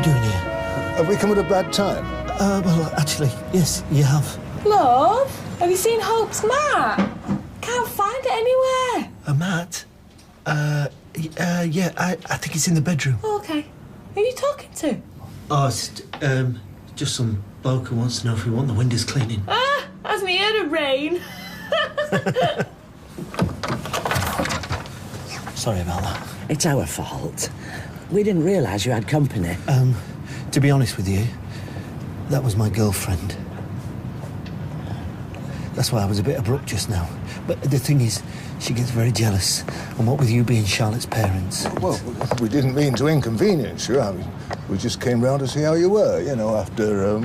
you doing here? Have we come at a bad time? Well, actually, yes, you have. Love, have you seen Hope's mat? Can't find it anywhere. A mat? Yeah, I think it's in the bedroom. Oh, okay. Who are you talking to? Oh, it's just some bloke who wants to know if we want the windows cleaning. Ah, has me heard of rain. Sorry about that. It's our fault. We didn't realise you had company. To be honest with you, that was my girlfriend. That's why I was a bit abrupt just now. But the thing is, she gets very jealous. And what with you being Charlotte's parents... Well, we didn't mean to inconvenience you. I mean, we just came round to see how you were, you know, after,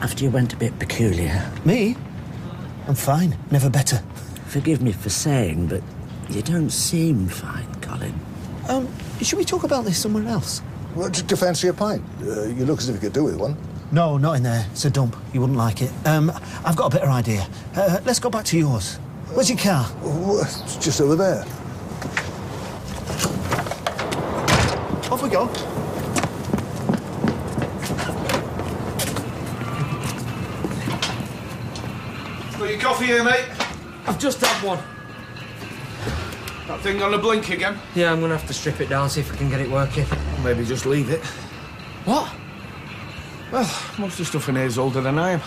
After you went a bit peculiar. Me? I'm fine. Never better. Forgive me for saying, but you don't seem fine, Colin. Should we talk about this somewhere else? Well, do you fancy a pint? You look as if you could do with one. No, not in there. It's a dump. You wouldn't like it. I've got a better idea. Let's go back to yours. Where's your car? It's just over there. Off we go. Got your coffee here, mate? I've just had one. That thing on the blink again? Yeah, I'm gonna have to strip it down, see if I can get it working. Maybe just leave it. What? Well, most of the stuff in here is older than I am.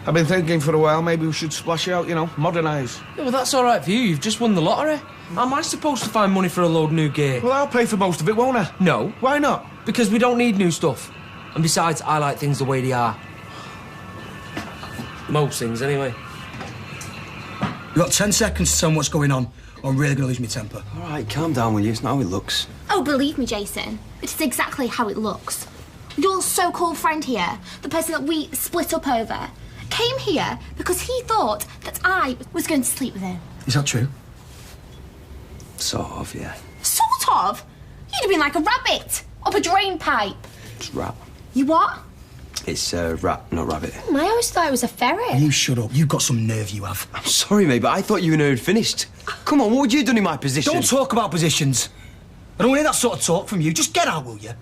I've been thinking for a while maybe we should splash out, you know, modernise. Yeah, well, that's all right for you. You've just won the lottery. How am I supposed to find money for a load of new gear? Well, I'll pay for most of it, won't I? No. Why not? Because we don't need new stuff. And besides, I like things the way they are. Most things, anyway. You've got 10 seconds to tell me what's going on, or I'm really going to lose my temper. All right, calm down, will you? It's not how it looks. Oh, believe me, Jason, it's exactly how it looks. Your so-called friend here, the person that we split up over, came here because he thought that I was going to sleep with him. Is that true? Sort of, yeah. Sort of? You'd have been like a rabbit up a drain pipe. It's rat. You what? It's rat, not rabbit. I always thought it was a ferret. You shut up. You've got some nerve, you have. I'm sorry, mate, but I thought you and her had finished. Come on, what would you have done in my position? Don't talk about positions. I don't want to hear that sort of talk from you. Just get out, will you?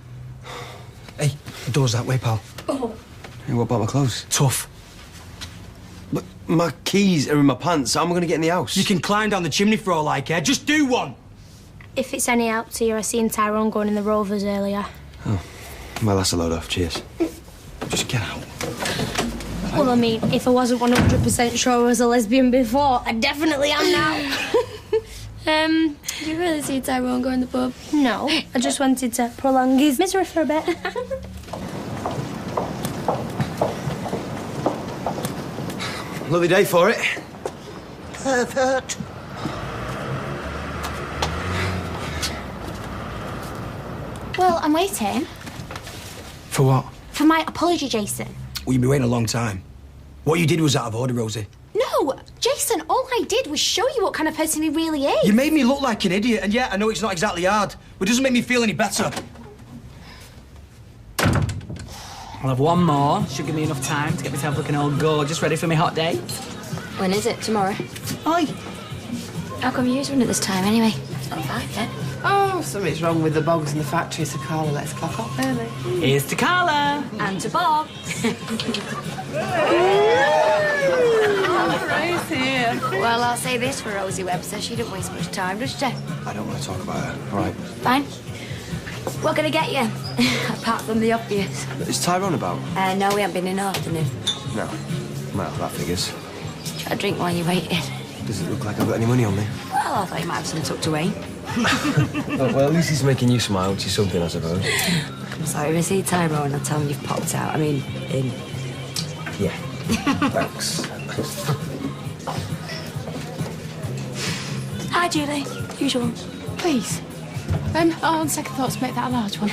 Hey, the door's that way, pal. Oh. Hey, what about my clothes? Tough. But my keys are in my pants. How am I going to get in the house? You can climb down the chimney for all I care. Just do one. If it's any help to you, I seen Tyrone going in the Rovers earlier. Oh, well, that's a load off. Cheers. Just get out. Well, I mean, if I wasn't 100% sure I was a lesbian before, I definitely am now. Did you really see Tyrone go in the pub? No, I just wanted to prolong his misery for a bit. Lovely day for it. Perfect. Well, I'm waiting. For what? For my apology, Jason. Well, you've been waiting a long time. What you did was out of order, Rosie. No, Jason, all I did was show you what kind of person he really is. You made me look like an idiot, and yeah, I know it's not exactly hard, but it doesn't make me feel any better. I'll have one more. Should give me enough time to get myself looking all gorgeous, ready for my hot day. When is it? Tomorrow? Aye. How come you run at this time, anyway? It's not 5 yet. Oh, something's wrong with the bogs in the factory, so Carla, let's clock up early. Here's to Carla. And to Bob. Right here. Well, I'll say this for Rosie Webster. She didn't waste much time, does she? I don't want to talk about her. All right. Fine. What can I get you? Apart from the obvious. Is Tyrone about? No, we haven't been in the afternoon. No. Well, that figures. Try a drink while you're waiting. Does it look like I've got any money on me? Well, I thought you might have some tucked away. Oh, well, at least he's making you smile, which is something, I suppose. I'm sorry, if I see Tyrone, I'll tell him you've popped out. I mean, in. Yeah. Thanks. Hi, Julie. Usual. Please. On second thoughts, make that a large one.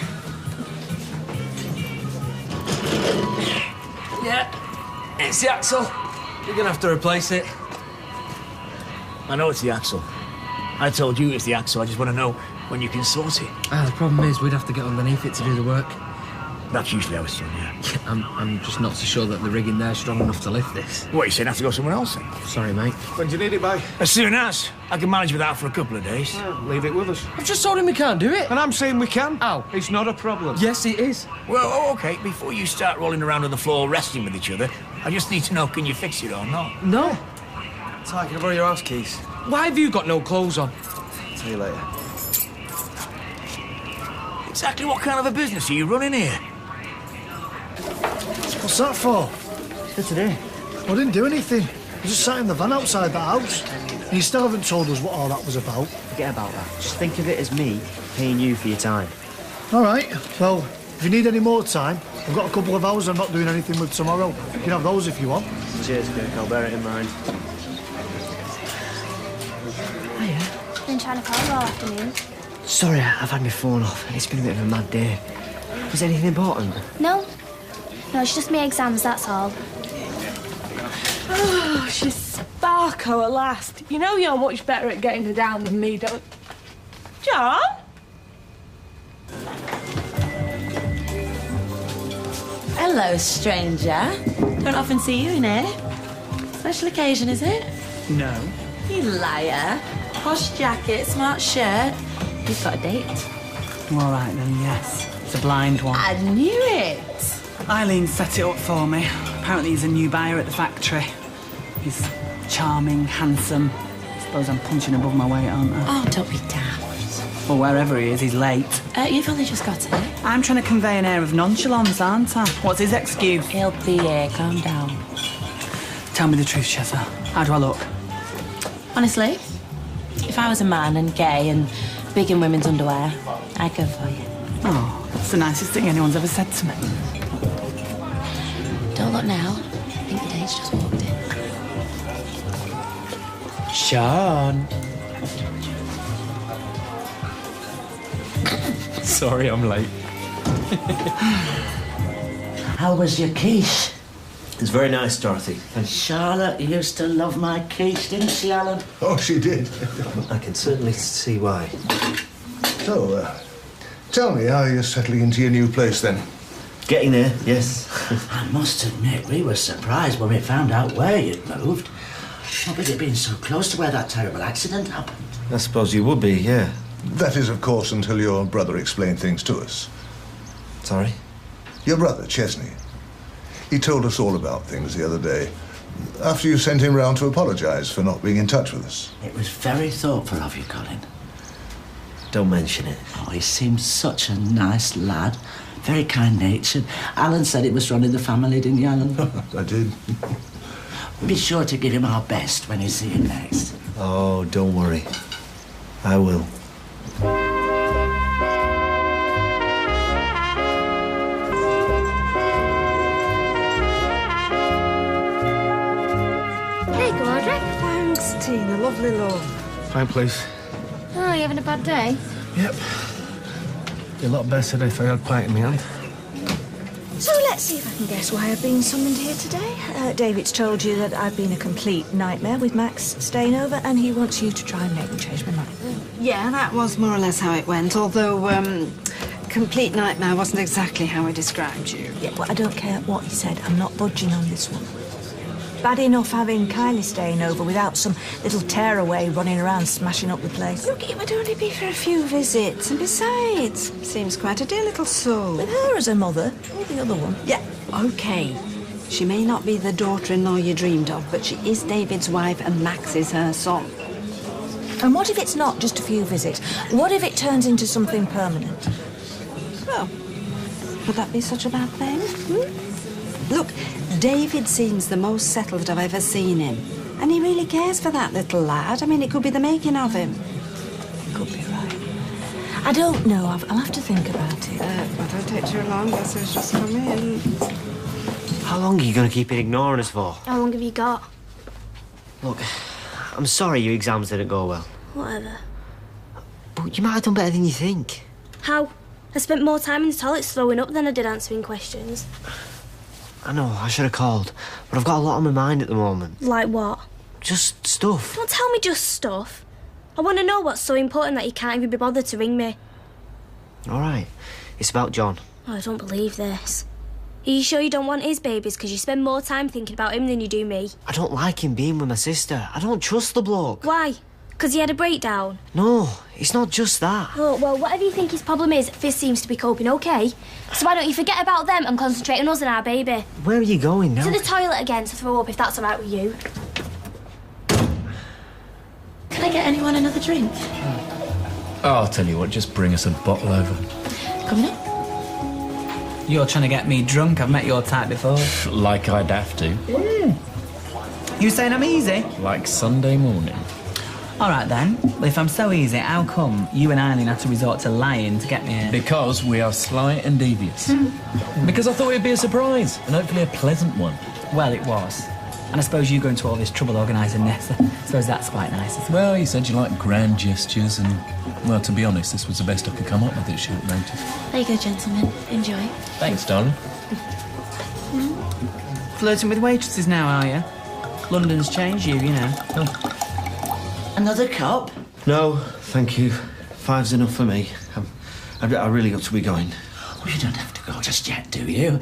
Yeah, it's the axle. You're gonna have to replace it. I know it's the axle. I told you it's the axle. I just want to know when you can sort it. The problem is we'd have to get underneath it to do the work. That's usually how it's done, yeah. I'm just not so sure that the rigging there's strong enough to lift this. What, you saying I have to go somewhere else then? Sorry, mate. When do you need it by? As soon as. I can manage without for a couple of days. Leave it with us. I've just told him we can't do it. And I'm saying we can. Ow. It's not a problem. Yes, it is. Well, OK, before you start rolling around on the floor wrestling with each other, I just need to know, can you fix it or not? No. Ty, can I borrow your house keys? Why have you got no clothes on? See you later. Exactly what kind of a business are you running here? What's that for? For today. I didn't do anything. I just sat in the van outside the house. And you still haven't told us what all that was about. Forget about that. Just think of it as me paying you for your time. All right. Well, if you need any more time, I've got a couple of hours I'm not doing anything with tomorrow. You can have those if you want. Cheers, Kirk. I'll bear it in mind. Hiya. Been trying to call you all afternoon. Sorry, I've had my phone off and it's been a bit of a mad day. Was anything important? No. No, it's just my exams, that's all. Oh, she's sparko at last. You know you're much better at getting her down than me, don't... John? Hello, stranger. Don't often see you in here. Special occasion, is it? No. You liar. Posh jacket, smart shirt. You've got a date. All right, then, yes. It's a blind one. I knew it. Eileen set it up for me. Apparently he's a new buyer at the factory. He's charming, handsome. I suppose I'm punching above my weight, aren't I? Oh, don't be daft. Well, wherever he is, he's late. You've only just got here. I'm trying to convey an air of nonchalance, aren't I? What's his excuse? He'll be here. Calm down. Tell me the truth, Chessa. How do I look? Honestly, if I was a man and gay and big in women's underwear, I'd go for you. Oh, that's the nicest thing anyone's ever said to me. Don't look now. I think your date's just walked in. Sean. Sorry, I'm late. How was your quiche? It's very nice, Dorothy. And Charlotte used to love my quiche, didn't she, Alan? Oh, she did. I can certainly see why. So, tell me, how are you settling into your new place then? Getting there, yes. I must admit, we were surprised when we found out where you'd moved. What with it being so close to where that terrible accident happened? I suppose you would be, yeah. That is, of course, until your brother explained things to us. Sorry? Your brother, Chesney. He told us all about things the other day, after you sent him round to apologise for not being in touch with us. It was very thoughtful of you, Colin. Don't mention it. Oh, he seemed such a nice lad. Very kind-natured. Alan said it was running the family, didn't you, Alan? I did. Be sure to give him our best when you see him next. Oh, don't worry. I will. Hey, Gordon. Thanks, Tina. Lovely love. Fine, please. Oh, you having a bad day? Yep. Be a lot better if I had a pint in my hand. So let's see if I can guess why I've been summoned here today. David's told you that I've been a complete nightmare with Max staying over, and he wants you to try and make me change my mind. Yeah, that was more or less how it went, although, complete nightmare wasn't exactly how I described you. Yeah, well, I don't care what he said. I'm not budging on this one. Bad enough having Kylie staying over without some little tearaway running around smashing up the place. Look, it would only be for a few visits, and besides, seems quite a dear little soul. With her as a mother, or the other one. Yeah, OK. She may not be the daughter-in-law you dreamed of, but she is David's wife and Max is her son. And what if it's not just a few visits? What if it turns into something permanent? Well, would that be such a bad thing? Look, David seems the most settled I've ever seen him. And he really cares for that little lad. I mean, it could be the making of him. Could be right. I don't know. I'll have to think about it. Well, don't take too long. Guess it's just come in. How long are you going to keep ignoring us for? How long have you got? Look, I'm sorry your exams didn't go well. Whatever. But you might have done better than you think. How? I spent more time in the toilets throwing up than I did answering questions. I know, I should have called, but I've got a lot on my mind at the moment. Like what? Just stuff. Don't tell me just stuff. I want to know what's so important that you can't even be bothered to ring me. All right. It's about John. Oh, I don't believe this. Are you sure you don't want his babies? Because you spend more time thinking about him than you do me. I don't like him being with my sister. I don't trust the bloke. Why? Because he had a breakdown? No, it's not just that. Oh, well, whatever you think his problem is, Fizz seems to be coping okay. So why don't you forget about them and concentrate on us and our baby? Where are you going now? To the toilet again to throw up, if that's all right with you. Can I get anyone another drink? Oh, I'll tell you what, just bring us a bottle over. Coming up? You're trying to get me drunk. I've met your type before. Like I'd have to. You saying I'm easy? Like Sunday morning. All right, then. Well, if I'm so easy, how come you and Eileen had to resort to lying to get me here? Because we are sly and devious. Because I thought it'd be a surprise, and hopefully a pleasant one. Well, it was. And I suppose you go into all this trouble organising this. I suppose that's quite nice, isn't it? Well, you said you like grand gestures, and, well, to be honest, this was the best I could come up with at short notice. There you go, gentlemen. Enjoy. Thanks, darling. Flirting with waitresses now, are you? London's changed you, you know. Another cup? No, thank you. 5's enough for me. I really got to be going. Well, you don't have to go just yet, do you?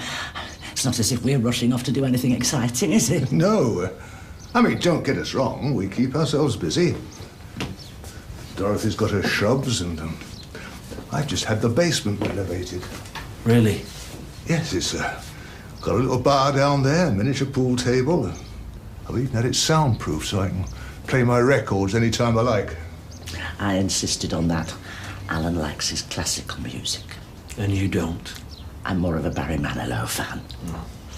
It's not as if we're rushing off to do anything exciting, is it? No. I mean, don't get us wrong. We keep ourselves busy. Dorothy's got her shrubs, and I've just had the basement renovated. Really? Yes, it's got a little bar down there, a miniature pool table. I've even had it soundproof so I can play my records any time I like. I insisted on that. Alan likes his classical music. And you don't? I'm more of a Barry Manilow fan.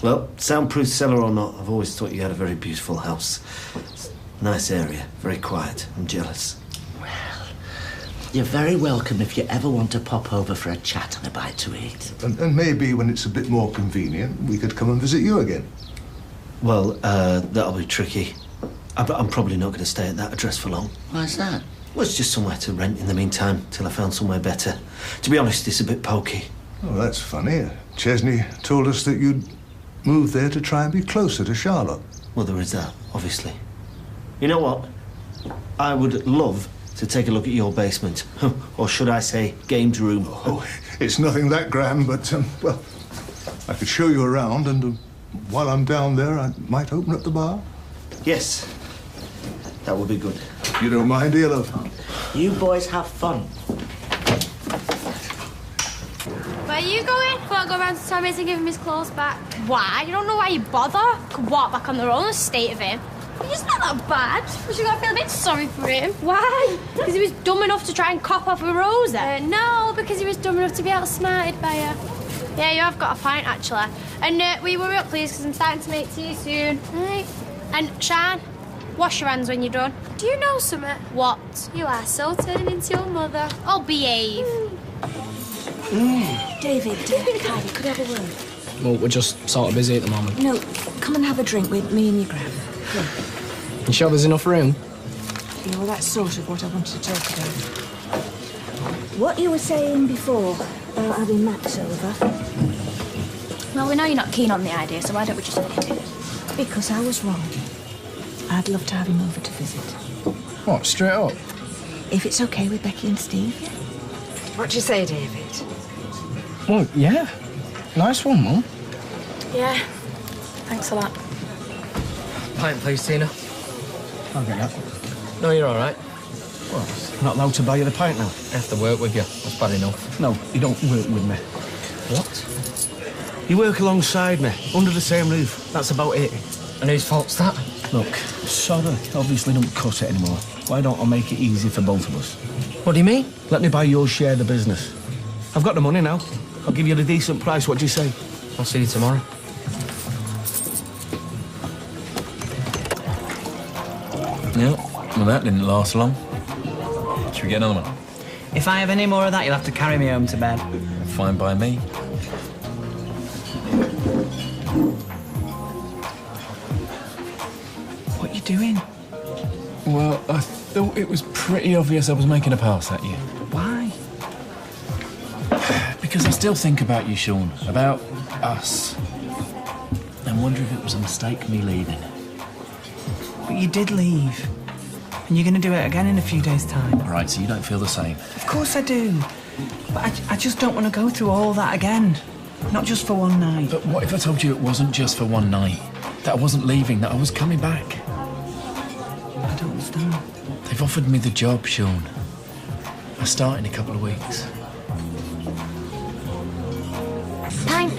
Well, soundproof cellar or not, I've always thought you had a very beautiful house. Nice area, very quiet. I'm jealous. Well, you're very welcome if you ever want to pop over for a chat and a bite to eat. And maybe when it's a bit more convenient, we could come and visit you again. Well, that'll be tricky. I'm probably not going to stay at that address for long. Why's that? Well, it's just somewhere to rent in the meantime, till I found somewhere better. To be honest, it's a bit pokey. Oh, that's funny. Chesney told us that you'd moved there to try and be closer to Charlotte. Well, there is that, obviously. You know what? I would love to take a look at your basement. Or should I say, games room. Oh, it's nothing that grand, but, well, I could show you around, and while I'm down there, I might open up the bar. Yes. That would be good. You don't mind, do you, love? You boys have fun. Where are you going? Can't go round to Tommy's and give him his clothes back. Why? You don't know why you bother. Could walk back on their own, the state of him. He's not that bad. But you gotta feel a bit sorry for him. Why? Because he was dumb enough to try and cop off with Rosa. No, because he was dumb enough to be outsmarted by her. Yeah, you have got a pint, actually. And will you hurry up, please, because I'm starting to make tea soon. Right. And, Shan, wash your hands when you're done. Do you know something? What? You are so turning into your mother. Oh, behave. David, Kylie, could I have a word? Well, we're just sort of busy at the moment. No, come and have a drink with me and your Graham. Come. You sure there's enough room? Yeah, well, that's sort of what I wanted to talk about. What you were saying before about having Max over. Well, we know you're not keen on the idea, so why don't we just look into it? Because I was wrong. I'd love to have him over to visit. What, straight up? If it's okay with Becky and Steve. What do you say, David? Well, yeah. Nice one, Mum. Yeah. Thanks a lot. Pint, please, Tina. I'll get that. No, you're all right. Well, not allowed to buy you the pint now. I have to work with you. That's bad enough. No, you don't work with me. What? You work alongside me, under the same roof. That's about it. And whose fault's that? Look, sorry, obviously don't cut it anymore. Why don't I make it easy for both of us? What do you mean? Let me buy your share of the business. I've got the money now. I'll give you a decent price. What do you say? I'll see you tomorrow. Yeah, well, that didn't last long. Should we get another one? If I have any more of that, you'll have to carry me home to bed. Fine by me. What are you doing? Well, I thought it was pretty obvious I was making a pass at you. Why? Because I still think about you, Sean. About us. I wonder if it was a mistake me leaving. But you did leave. And you're going to do it again in a few days' time. Right, so you don't feel the same? Of course I do. But I just don't want to go through all that again. Not just for one night. But what if I told you it wasn't just for one night? That I wasn't leaving, that I was coming back? I don't understand. They've offered me the job, Sean. I start in a couple of weeks. Time.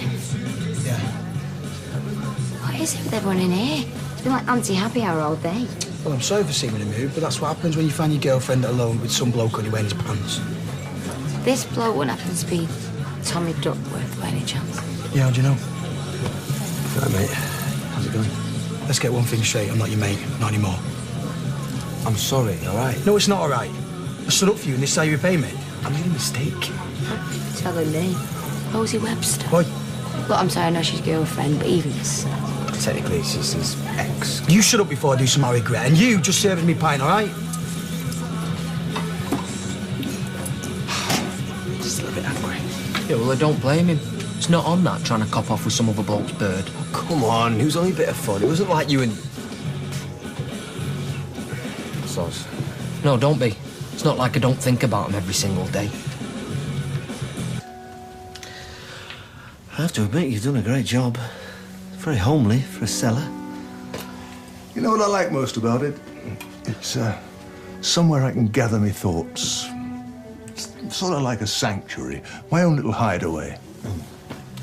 Yeah. What is it with everyone in here? It's been like anti-happy hour all day. Well, I'm sorry for seeming to move, but that's what happens when you find your girlfriend alone with some bloke on your wearing his pants. This bloke wouldn't happen to be Tommy Duckworth by any chance. Yeah, how do you know? Right, mate. How's it going? Let's get one thing straight. I'm not your mate. Not anymore. I'm sorry, all right? No, it's not all right. I stood up for you and this is how you repay me. I made a mistake. Telling me. Rosie Webster. What? Look, I'm sorry, I know she's your girlfriend, but even so. Technically, she's his ex. You shut up before I do some I regret, and you just serving me pint, all right? Just a little bit angry. Yeah, well, I don't blame him. It's not on that, trying to cop off with some other bloke's bird. Oh, come on, it was only a bit of fun. It wasn't like you and... Soz. No, don't be. It's not like I don't think about him every single day. I have to admit, you've done a great job. Very homely for a cellar. You know what I like most about it? It's somewhere I can gather my thoughts. It's sort of like a sanctuary, my own little hideaway.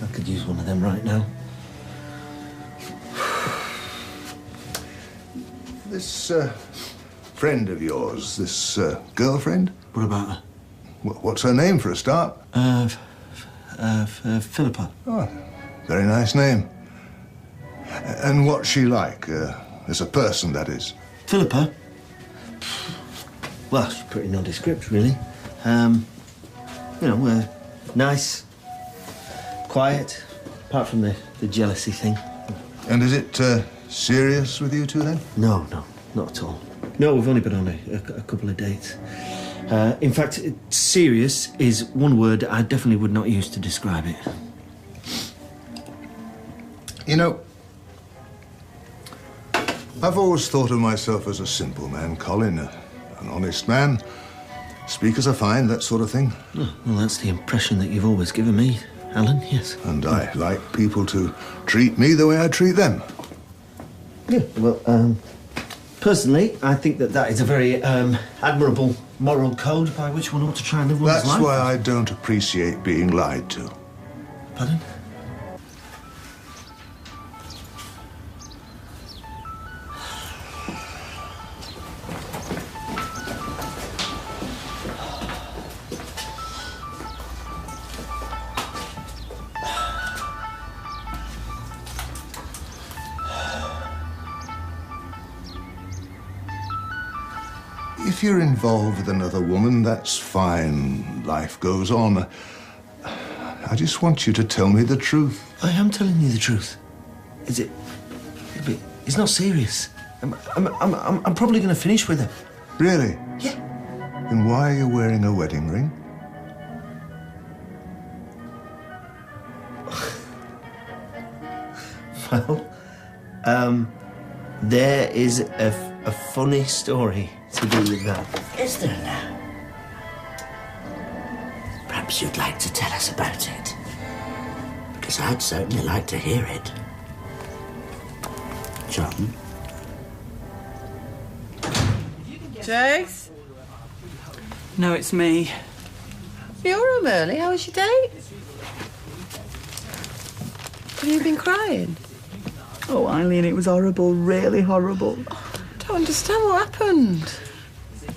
I could use one of them right now. This friend of yours, this girlfriend? What about her? What's her name for a start? Philippa. Oh, very nice name. And what's she like, as a person, that is? Philippa? Well, she's pretty nondescript, really. You know, nice, quiet, apart from the jealousy thing. And is it serious with you two, then? No, not at all. No, we've only been on a couple of dates. In fact, serious is one word I definitely would not use to describe it. You know, I've always thought of myself as a simple man, Colin, an honest man. Speak as I find, that sort of thing. Oh, well, that's the impression that you've always given me, Alan, yes. And I like people to treat me the way I treat them. Yeah, well, personally, I think that is a very admirable moral code by which one ought to try and live one's life. That's why I don't appreciate being lied to. Pardon? If you're involved with another woman, that's fine. Life goes on. I just want you to tell me the truth. I am telling you the truth. Is it? It's not serious. I'm probably going to finish with her. Really? Yeah. Then why are you wearing a wedding ring? Well, there is a funny story to do with that. Is there now? Perhaps you'd like to tell us about it. Because I'd certainly like to hear it. John? Jace? No, it's me. You're home early. How was your date? Have you been crying? Oh, Eileen, it was horrible, really horrible. Don't understand what happened.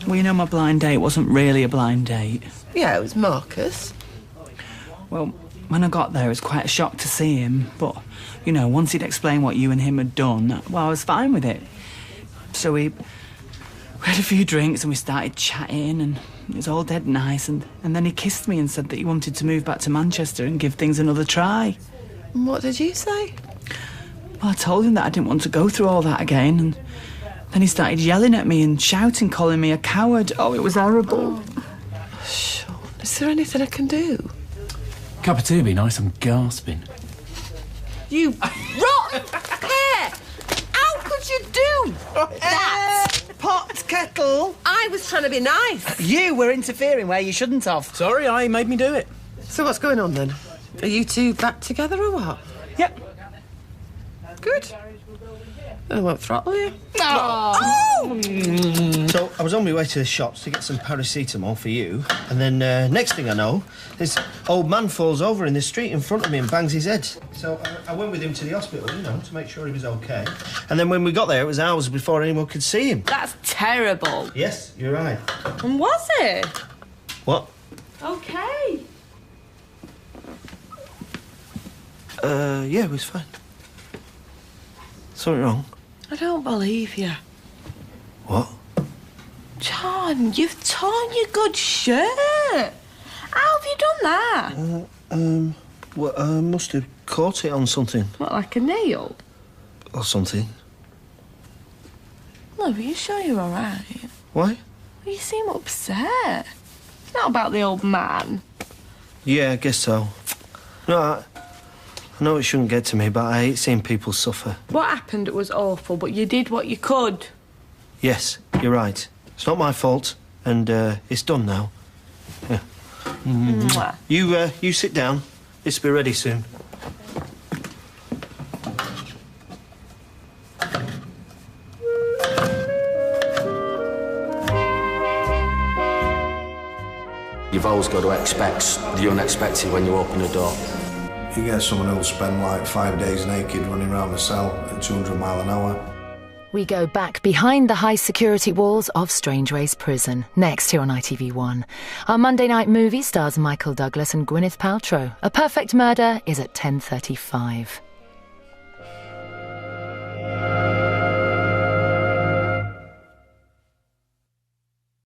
Well, you know, my blind date wasn't really a blind date. Yeah, it was Marcus. Well, when I got there, it was quite a shock to see him. But, you know, once he'd explained what you and him had done, well, I was fine with it. So we had a few drinks and we started chatting and it was all dead nice. And then he kissed me and said that he wanted to move back to Manchester and give things another try. And what did you say? Well, I told him that I didn't want to go through all that again. And then he started yelling at me and shouting, calling me a coward. Oh, it was horrible. Oh, Sean, is there anything I can do? Cup of tea would be nice. I'm gasping. You rotten pair! How could you do that? Pot kettle. I was trying to be nice. You were interfering where you shouldn't have. Sorry, I made me do it. So what's going on then? Are you two back together or what? Yep. Good. I won't throttle you. Oh! So I was on my way to the shops to get some paracetamol for you, and then next thing I know, this old man falls over in the street in front of me and bangs his head. So I went with him to the hospital, you know, to make sure he was okay. And then when we got there, it was hours before anyone could see him. That's terrible. Yes, you're right. And was it? What? Okay. Yeah, it was fine. Something wrong? I don't believe you. What? John, you've torn your good shirt. How have you done that? Well, I must have caught it on something. What, like a nail? Or something. Love, are you sure you're all right? Why? Well, you seem upset. It's not about the old man. Yeah, I guess so. No, I know it shouldn't get to me, but I hate seeing people suffer. What happened was awful, but you did what you could. Yes, you're right. It's not my fault, and it's done now. Yeah. Mwah. You sit down. This will be ready soon. You've always got to expect the unexpected when you open a door. You get someone who'll spend like 5 days naked running around the cell at 200 mile an hour. We go back behind the high security walls of Strangeways Prison, next here on ITV1. Our Monday night movie stars Michael Douglas and Gwyneth Paltrow. A Perfect Murder is at 10:35.